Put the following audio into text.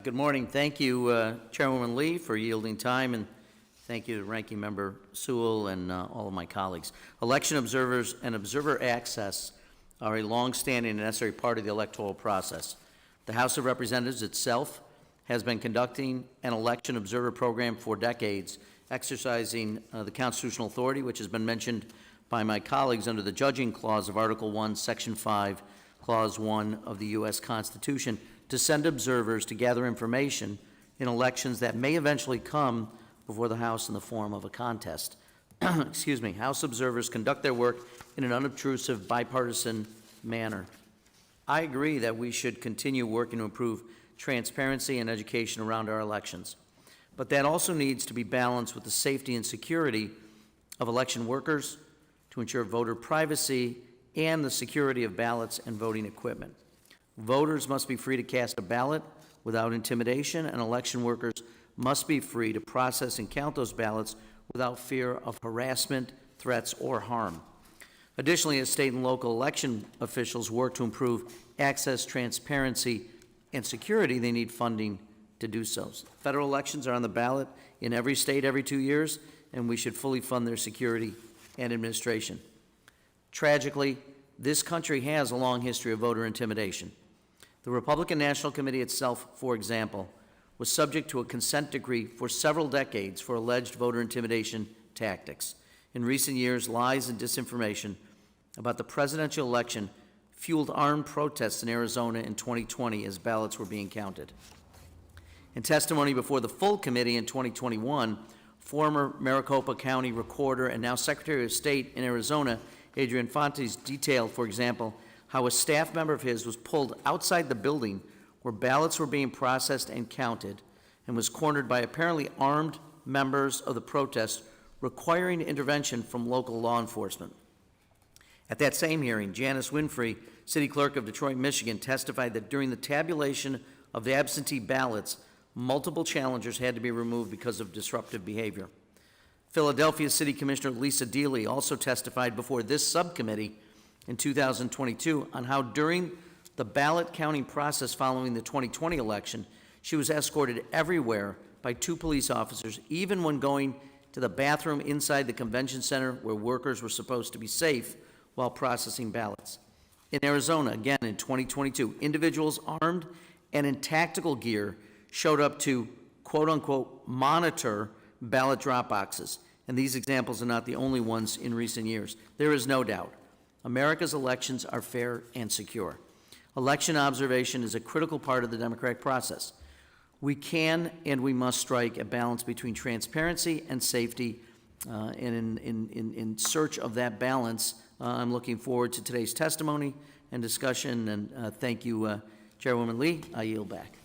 Good morning. Thank you, Chairwoman Lee, for yielding time, and thank you to Ranking Member Sewell and all of my colleagues. Election observers and observer access are a long-standing and necessary part of the electoral process. The House of Representatives itself has been conducting an election observer program for decades, exercising the constitutional authority, which has been mentioned by my colleagues under the judging clause of Article 1, Section 5, Clause 1 of the U.S. Constitution, to send observers to gather information in elections that may eventually come before the House in the form of a contest. Excuse me. House observers conduct their work in an unobtrusive, bipartisan manner. I agree that we should continue working to improve transparency and education around our elections, but that also needs to be balanced with the safety and security of election workers to ensure voter privacy and the security of ballots and voting equipment. Voters must be free to cast a ballot without intimidation, and election workers must be free to process and count those ballots without fear of harassment, threats, or harm. Additionally, as state and local election officials work to improve access, transparency, and security, they need funding to do so. Federal elections are on the ballot in every state every 2 years, and we should fully fund their security and administration. Tragically, this country has a long history of voter intimidation. The Republican National Committee itself, for example, was subject to a consent decree for several decades for alleged voter intimidation tactics. In recent years, lies and disinformation about the presidential election fueled armed protests in Arizona in 2020 as ballots were being counted. In testimony before the full committee in 2021, former Maricopa County Recorder and now Secretary of State in Arizona, Adrian Fontes, detailed, for example, how a staff member of his was pulled outside the building where ballots were being processed and counted and was cornered by apparently armed members of the protest, requiring intervention from local law enforcement. At that same hearing, Janice Winfrey, City Clerk of Detroit, Michigan, testified that during the tabulation of the absentee ballots, multiple challengers had to be removed because of disruptive behavior. Philadelphia City Commissioner Lisa Deely also testified before this subcommittee in 2022 on how during the ballot counting process following the 2020 election, she was escorted everywhere by 2 police officers, even when going to the bathroom inside the convention center where workers were supposed to be safe while processing ballots. In Arizona, again in 2022, individuals armed and in tactical gear showed up to, quote unquote, monitor ballot drop boxes. And these examples are not the only ones in recent years. There is no doubt America's elections are fair and secure. Election observation is a critical part of the democratic process. We can and we must strike a balance between transparency and safety, and in search of that balance, I'm looking forward to today's testimony and discussion, and thank you, Chairwoman Lee. I yield back.